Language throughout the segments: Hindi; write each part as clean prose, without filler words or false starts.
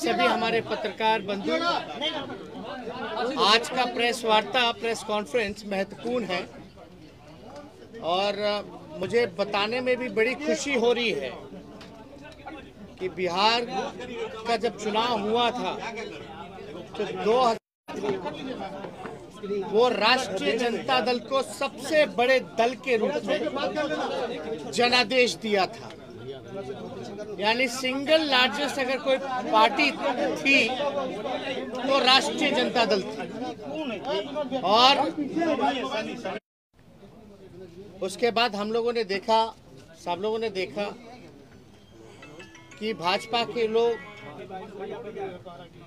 सभी हमारे पत्रकार बंधु, आज का प्रेस वार्ता, प्रेस कॉन्फ्रेंस महत्वपूर्ण है और मुझे बताने में भी बड़ी खुशी हो रही है कि बिहार का जब चुनाव हुआ था तो वो राष्ट्रीय जनता दल को सबसे बड़े दल के रूप में जनादेश दिया था। यानी सिंगल लार्जेस्ट अगर कोई पार्टी थी तो राष्ट्रीय जनता दल थी। और उसके बाद हम लोगों ने देखा, सब लोगों ने देखा कि भाजपा के लोग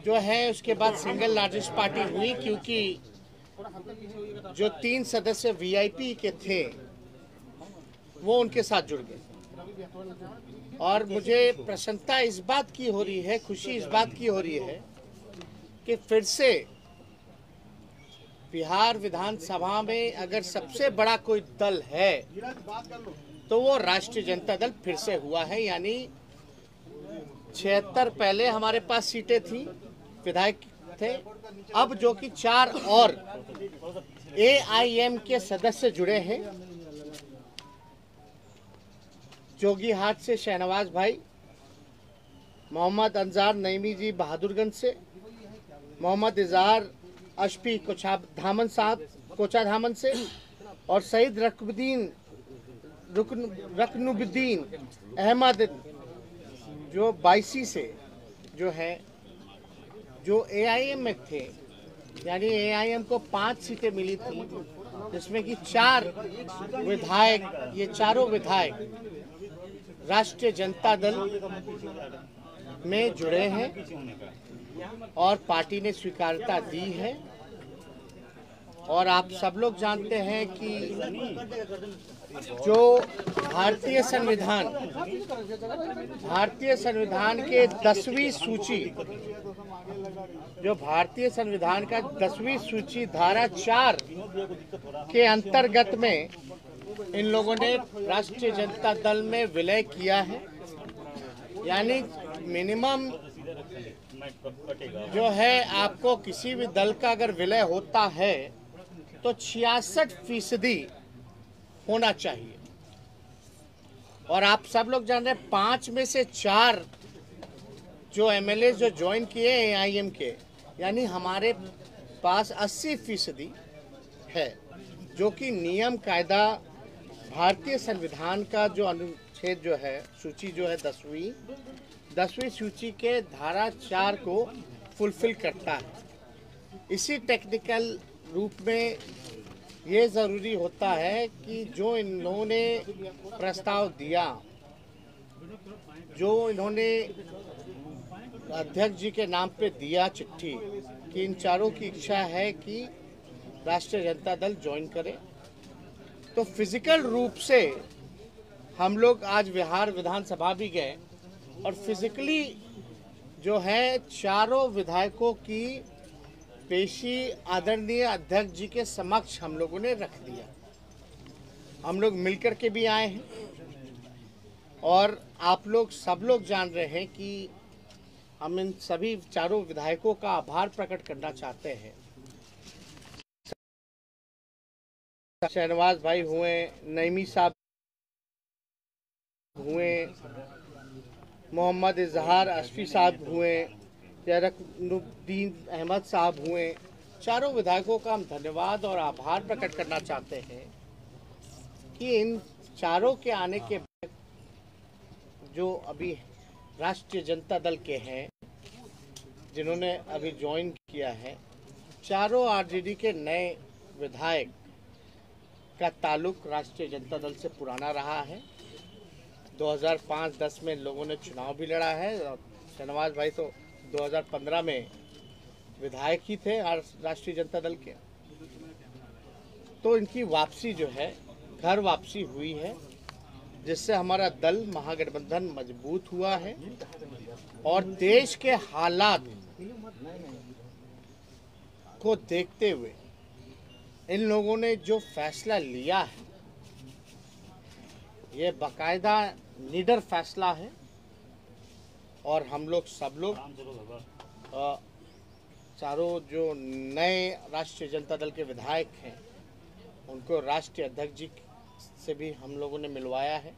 जो है उसके बाद सिंगल लार्जेस्ट पार्टी हुई, क्योंकि जो 3 सदस्य वीआईपी के थे वो उनके साथ जुड़ गए। और मुझे प्रसन्नता इस बात की हो रही है, खुशी इस बात की हो रही है कि फिर से बिहार विधानसभा में अगर सबसे बड़ा कोई दल है तो वो राष्ट्रीय जनता दल फिर से हुआ है। यानी 76 पहले हमारे पास सीटें थी, विधायक थे, अब जो कि 4 और एआईएम के सदस्य जुड़े हैं। जोगीहाट से शहनवाज भाई, मोहम्मद अंजार नईमी जी बहादुरगंज से, मोहम्मद इजहार अशफी कोचाधामन साहब कोचाधामन से, और सईद रकनुद्दीन अहमद जो 22 से जो है, जो एआईएम में थे। यानी एआईएम को 5 सीटें मिली थी, जिसमें कि 4 विधायक, ये चारों विधायक राष्ट्रीय जनता दल में जुड़े हैं और पार्टी ने स्वीकार्यता दी है। और आप सब लोग जानते हैं कि जो भारतीय संविधान के 10वीं सूची, जो भारतीय संविधान का 10वीं सूची धारा 4 के अंतर्गत में इन लोगों ने राष्ट्रीय जनता दल में विलय किया है। यानी मिनिमम जो है, आपको किसी भी दल का अगर विलय होता है तो 66% होना चाहिए। और आप सब लोग जान रहे हैं 5 में से 4 जो एमएलए जो ज्वाइन किए एआईएम के, यानी हमारे पास 80% है, जो कि नियम कायदा भारतीय संविधान का जो अनुच्छेद जो है, सूची जो है 10वीं सूची के धारा 4 को फुलफिल करता है। इसी टेक्निकल रूप में ये ज़रूरी होता है कि जो इन्होंने प्रस्ताव दिया, जो इन्होंने अध्यक्ष जी के नाम पे दिया चिट्ठी, कि इन चारों की इच्छा है कि राष्ट्रीय जनता दल ज्वाइन करे, तो फिजिकल रूप से हम लोग आज बिहार विधानसभा भी गए और फिजिकली जो है चारों विधायकों की पेशी आदरणीय अध्यक्ष जी के समक्ष हम लोगों ने रख दिया। हम लोग मिलकर के भी आए हैं और आप लोग सब लोग जान रहे हैं कि हम इन सभी चारों विधायकों का आभार प्रकट करना चाहते हैं। शहनवाज भाई हुए, नईमी साहब हुए, मोहम्मद इजहार अशफी साहब हुए, रकनुद्दीन अहमद साहब हुए, चारों विधायकों का हम धन्यवाद और आभार प्रकट करना चाहते हैं कि इन चारों के आने के बाद जो अभी राष्ट्रीय जनता दल के हैं, जिन्होंने अभी ज्वाइन किया है, चारों आरजेडी के नए विधायक का ताल्लुक राष्ट्रीय जनता दल से पुराना रहा है। 2005-10 में लोगों ने चुनाव भी लड़ा है और शहनवाज भाई तो 2015 में विधायक ही थे राष्ट्रीय जनता दल के। तो इनकी वापसी जो है, घर वापसी हुई है, जिससे हमारा दल महागठबंधन मजबूत हुआ है। और देश के हालात को देखते हुए इन लोगों ने जो फैसला लिया है, ये बाकायदा निडर फैसला है और हम लोग सब लोग चारों जो नए राष्ट्रीय जनता दल के विधायक हैं उनको राष्ट्रीय अध्यक्ष जी से भी हम लोगों ने मिलवाया है।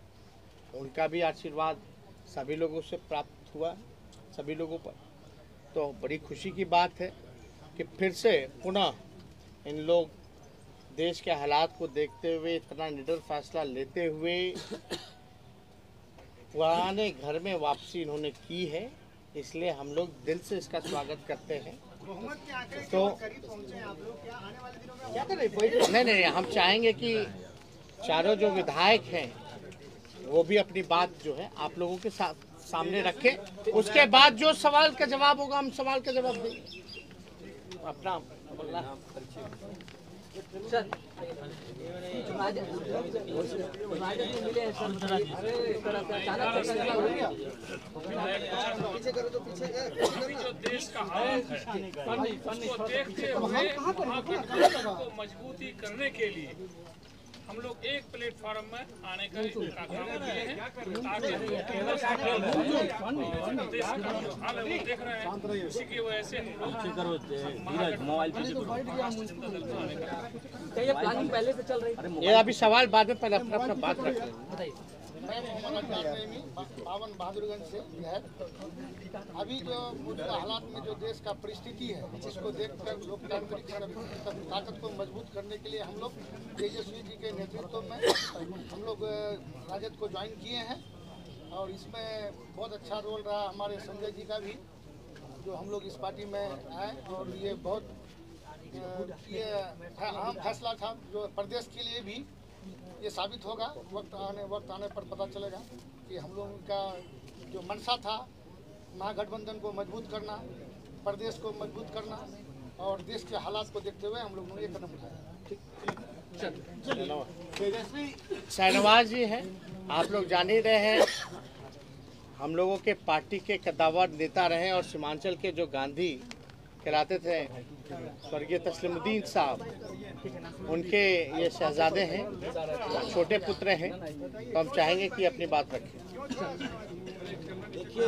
उनका भी आशीर्वाद सभी लोगों से प्राप्त हुआ, सभी लोगों पर। तो बड़ी खुशी की बात है कि फिर से पुनः इन लोग देश के हालात को देखते हुए इतना निडर फैसला लेते हुए पुराने घर में वापसी इन्होंने की है, इसलिए हम लोग दिल से इसका स्वागत करते हैं। तो नहीं, हम चाहेंगे कि चारों जो विधायक हैं वो भी अपनी बात जो है आप लोगों के सामने रखें। उसके बाद जो सवाल का जवाब होगा हम सवाल का जवाब देंगे। अपना सर जो देश का हालत है उसको देखते हुए को मजबूती करने के लिए हम लोग एक प्लेटफॉर्म में आने का काम किए हैं ताकि देश का जो हाल है वो देख रहे हैं। इसी की वजह से ये प्लानिंग पहले से चल रही है? ये अभी सवाल बाद में, पहले अपना बात रखें। मैं मोहम्मद अजहर प्रेमी पावन बहादुरगंज से है। अभी जो मौजूदा हालात में जो देश का परिस्थिति है इसको देखकर लोकतांत्रिक ताकत को मजबूत करने के लिए हम लोग तेजस्वी जी के नेतृत्व में हम लोग राजद को ज्वाइन किए हैं और इसमें बहुत अच्छा रोल रहा हमारे संजय जी का भी, जो हम लोग इस पार्टी में आए और ये बहुत ये अहम फैसला था जो प्रदेश के लिए भी ये साबित होगा। वक्त आने पर पता चलेगा कि हम लोगों का जो मंशा था महागठबंधन को मजबूत करना, प्रदेश को मजबूत करना और देश के हालात को देखते हुए हम लोगों ने ये कदम उठाया। शाहनवाज जी हैं, आप लोग जान ही रहे हैं, हम लोगों के पार्टी के कद्दावर नेता रहे और सीमांचल के जो गांधी कहलाते थे स्वर्गीय तस्लीमुद्दीन साहब, उनके ये शहजादे हैं, छोटे पुत्र हैं। तो हम चाहेंगे कि अपनी बात रखें। देखिए,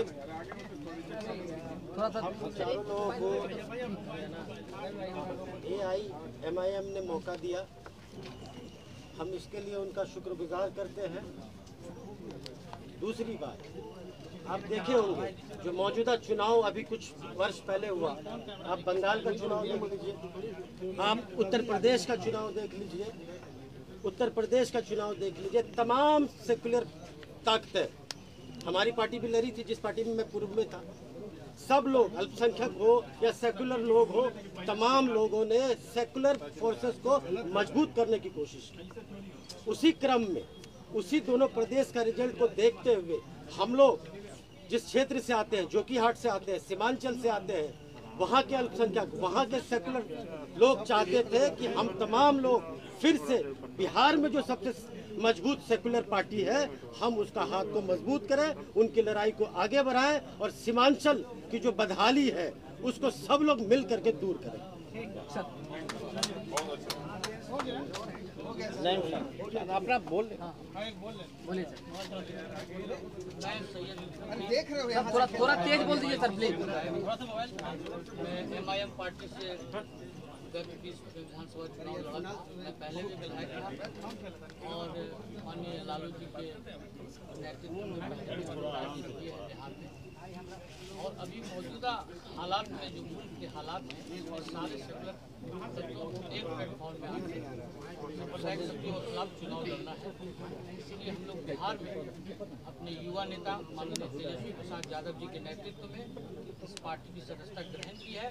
हम चारों लोगों को AIMIM ने मौका दिया, हम इसके लिए उनका शुक्रगुजार करते हैं। दूसरी बात, आप देखे होंगे जो मौजूदा चुनाव अभी कुछ वर्ष पहले हुआ, आप बंगाल का चुनाव देख लीजिए, आप उत्तर प्रदेश का चुनाव देख लीजिए, उत्तर प्रदेश का चुनाव देख लीजिए। तमाम सेकुलर ताकतें, हमारी पार्टी भी लड़ी थी जिस पार्टी में मैं पूर्व में था, सब लोग अल्पसंख्यक हो या सेकुलर लोग हो, तमाम लोगों ने सेकुलर फोर्सेस को मजबूत करने की कोशिश की। उसी क्रम में उसी दोनों प्रदेश का रिजल्ट को देखते हुए हम लोग जिस क्षेत्र से आते हैं, जोकीहाट से आते हैं, सीमांचल से आते हैं, वहाँ के अल्पसंख्यक, वहाँ के सेकुलर लोग चाहते थे कि हम तमाम लोग फिर से बिहार में जो सबसे मजबूत सेकुलर पार्टी है हम उसका हाथ को मजबूत करें, उनकी लड़ाई को आगे बढ़ाएं और सीमांचल की जो बदहाली है उसको सब लोग मिल करके दूर करें। अपना बोल बोलिए सर, थोड़ा तेज बोल दीजिए सर प्लीज। MIM पार्टी से गत 20 विधानसभा चुनाव लड़ा, मैं पहले भी विधायक था और माननीय लालू जी के नेतृत्व में पहले भी राजनीति की है बिहार में। और अभी मौजूदा हालात में जो मुल्क के हालात हैं और सारे सेकुलर तत्वों एक प्लेटफॉर्म में आके सांप्रदायिक शक्तियों के खिलाफ चुनाव लड़ना है। इसलिए हम लोग बिहार में अपने युवा नेता माननीय तेजस्वी प्रसाद यादव जी के नेतृत्व में इस पार्टी की सदस्यता ग्रहण की है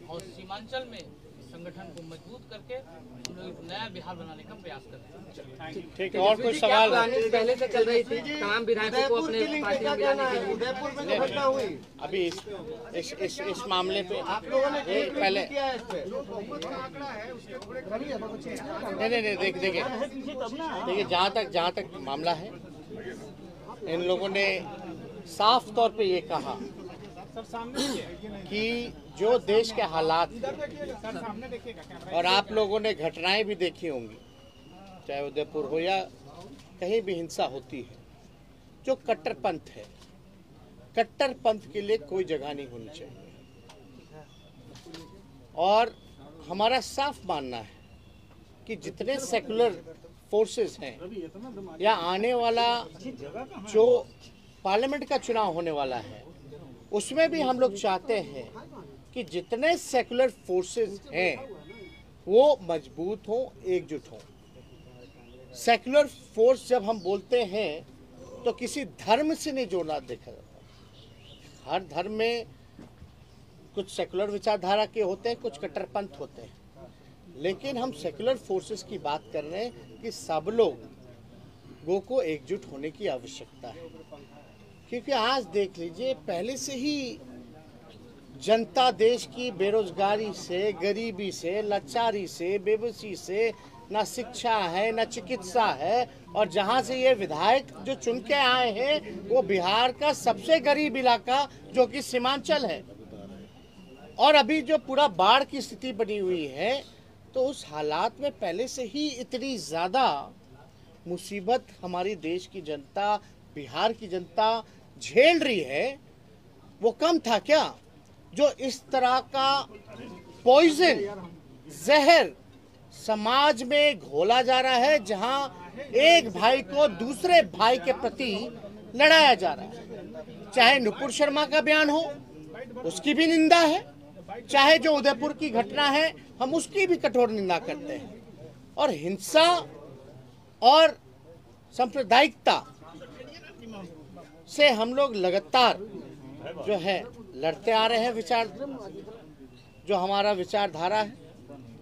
और सीमांचल में संगठन को मजबूत करके हम लोग एक नया बिहार बनाने का प्रयास कर रहे हैं। ठीक है, और कोई सवाल? प्लानिंग पहले से चल रही थी तमाम विधायकों को अपने पार्टी में मिलाने के लिए? उदयपुर में जो घटना हुई, अभी इस मामले पे आप लोगों ने पहले नहीं देखिए जहाँ तक मामला है, इन लोगों ने साफ तौर पे ये कहा कि जो देश के हालात और आप लोगों ने घटनाएं भी देखी होंगी, चाहे उदयपुर हो या कहीं भी हिंसा होती है, जो कट्टरपंथ है कट्टरपंथ के लिए कोई जगह नहीं होनी चाहिए। और हमारा साफ मानना है कि जितने सेकुलर फोर्सेस हैं या आने वाला जो पार्लियामेंट का चुनाव होने वाला है उसमें भी हम लोग चाहते हैं कि जितने सेकुलर फोर्सेस हैं वो मजबूत हों, एकजुट हों। सेकुलर फोर्स जब हम बोलते हैं तो किसी धर्म से नहीं जोड़ना देखा जाता। हर धर्म में कुछ सेकुलर विचारधारा के होते हैं, कुछ कट्टरपंथ होते हैं, लेकिन हम सेकुलर फोर्सेस की बात कर रहे हैं कि सब लोगों को एकजुट होने की आवश्यकता है। क्योंकि आज देख लीजिए, पहले से ही जनता देश की बेरोजगारी से, गरीबी से, लाचारी से, बेबसी से, ना शिक्षा है ना चिकित्सा है, और जहां से ये विधायक जो चुन के आए हैं वो बिहार का सबसे गरीब इलाका जो कि सीमांचल है, और अभी जो पूरा बाढ़ की स्थिति बनी हुई है, तो उस हालात में पहले से ही इतनी ज़्यादा मुसीबत हमारी देश की जनता, बिहार की जनता झेल रही है। वो कम था क्या जो इस तरह का पॉइजन, जहर समाज में घोला जा रहा है, जहां एक भाई को दूसरे भाई के प्रति लड़ाया जा रहा है। चाहे नुपुर शर्मा का बयान हो, उसकी भी निंदा है, चाहे जो उदयपुर की घटना है हम उसकी भी कठोर निंदा करते हैं। और हिंसा और सांप्रदायिकता से हम लोग लगातार जो है लड़ते आ रहे हैं। विचार जो हमारा विचारधारा है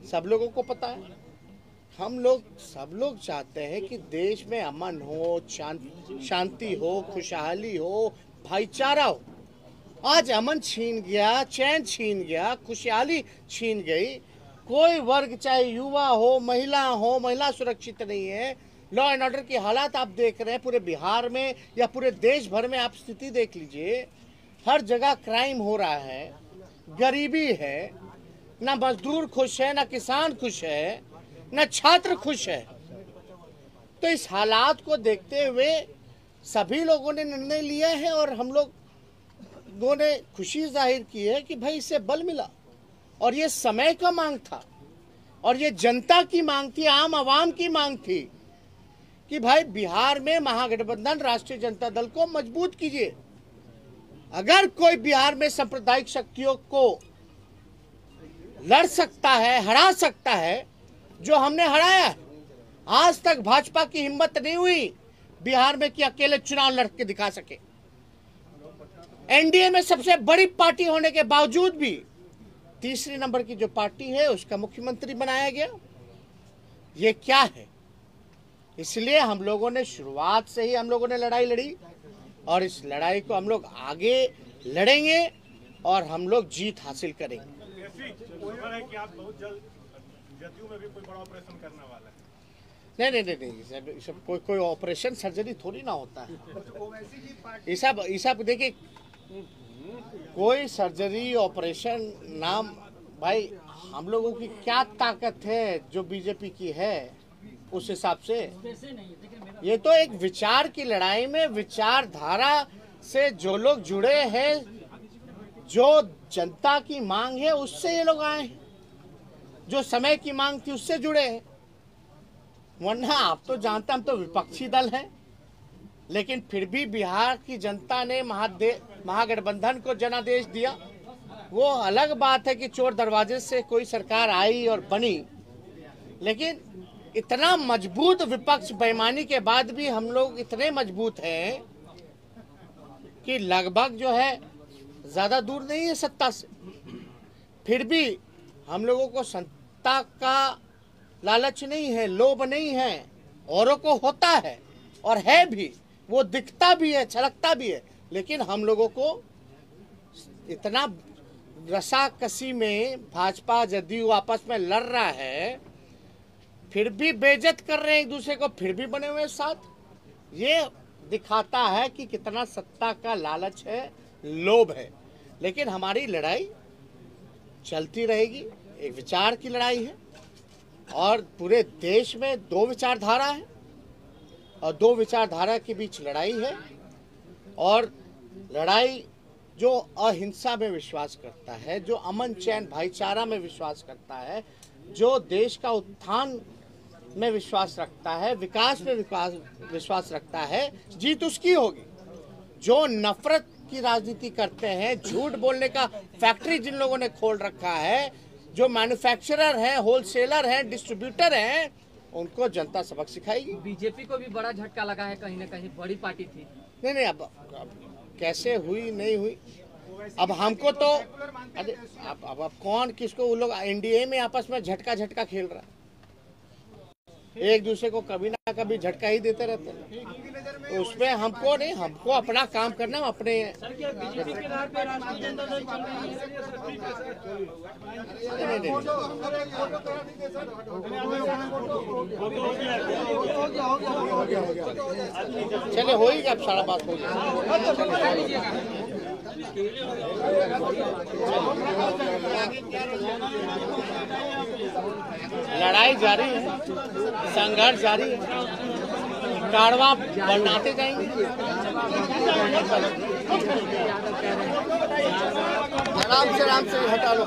सब लोगों को पता है। हम लोग सब लोग चाहते हैं कि देश में अमन हो, शांति हो, खुशहाली हो, भाईचारा हो। आज अमन छीन गया, चैन छीन गया, खुशहाली छीन गई। कोई वर्ग, चाहे युवा हो, महिला सुरक्षित नहीं है। लॉ एंड ऑर्डर की हालात आप देख रहे हैं पूरे बिहार में या पूरे देश भर में। आप स्थिति देख लीजिए, हर जगह क्राइम हो रहा है, गरीबी है, ना मजदूर खुश है, ना किसान खुश है, ना छात्र खुश है। तो इस हालात को देखते हुए सभी लोगों ने निर्णय लिया है और हम लोगों ने खुशी जाहिर की है कि भाई इससे बल मिला। और ये समय का मांग था और ये जनता की मांग थी, आम आवाम की मांग थी कि भाई बिहार में महागठबंधन राष्ट्रीय जनता दल को मजबूत कीजिए। अगर कोई बिहार में सांप्रदायिक शक्तियों को लड़ सकता है, हरा सकता है, जो हमने हराया है। आज तक भाजपा की हिम्मत नहीं हुई बिहार में कि अकेले चुनाव लड़ के दिखा सके। एनडीए में सबसे बड़ी पार्टी होने के बावजूद भी तीसरे नंबर की जो पार्टी है उसका मुख्यमंत्री बनाया गया। ये क्या है? इसलिए हम लोगों ने शुरुआत से ही हम लोगों ने लड़ाई लड़ी और इस लड़ाई को हम लोग आगे लड़ेंगे और हम लोग जीत हासिल करेंगे। कि आप बहुत जल्द जदयू में भी कोई बड़ा ऑपरेशन करने वाला है। नहीं, सब कोई ऑपरेशन सर्जरी थोड़ी ना होता है। ये सब देखिए, कोई सर्जरी ऑपरेशन नाम, भाई हम लोगों की क्या ताकत है जो बीजेपी की है उस हिसाब से। ये तो एक विचार की लड़ाई में विचारधारा से जो लोग जुड़े हैं, जो जनता की मांग है उससे ये लोग आए हैं, जो समय की मांग थी उससे जुड़े हैं। वरना आप तो जानते, हम तो विपक्षी दल हैं, लेकिन फिर भी बिहार की जनता ने महागठबंधन को जनादेश दिया। वो अलग बात है कि चोर दरवाजे से कोई सरकार आई और बनी, लेकिन इतना मजबूत विपक्ष बेईमानी के बाद भी हम लोग इतने मजबूत हैं कि लगभग जो है ज्यादा दूर नहीं है सत्ता से। फिर भी हम लोगों को सत्ता का लालच नहीं है, लोभ नहीं है। औरों को होता है और है भी, वो दिखता भी है, छलकता भी है, लेकिन हम लोगों को इतना रसाकसी में भाजपा जदयू आपस में लड़ रहा है, फिर भी बेइज्जत कर रहे हैं एक दूसरे को, फिर भी बने हुए साथ। ये दिखाता है कि कितना सत्ता का लालच है, लोभ है। लेकिन हमारी लड़ाई चलती रहेगी। एक विचार की लड़ाई है और पूरे देश में दो विचारधारा है और दो विचारधारा के बीच लड़ाई है। और लड़ाई जो अहिंसा में विश्वास करता है, जो अमन चैन भाईचारा में विश्वास करता है, जो देश का उत्थान में विश्वास रखता है, विकास में विश्वास रखता है, जीत उसकी होगी। जो नफरत की राजनीति करते हैं, झूठ बोलने का फैक्ट्री जिन लोगों ने खोल रखा है, जो मैन्युफैक्चरर हैं, होलसेलर हैं, डिस्ट्रीब्यूटर हैं, उनको जनता सबक सिखाएगी। बीजेपी को भी बड़ा झटका लगा है, कहीं ना कहीं बड़ी पार्टी थी। नहीं, अब कैसे हुई नहीं हुई, अब हमको तो अरे अब कौन किसको, वो लोग एनडीए में आपस में झटका खेल रहा है, एक दूसरे को कभी ना कभी झटका ही देते रहते हैं। तो उसमें हमको नहीं, हमको अपना काम करना, हम अपने चले हो ही गया, अब सारा बात हो गया। लड़ाई जारी है, संघर्ष जारी है, कारवां बढ़ाते जाएंगे। आराम से हटा लो।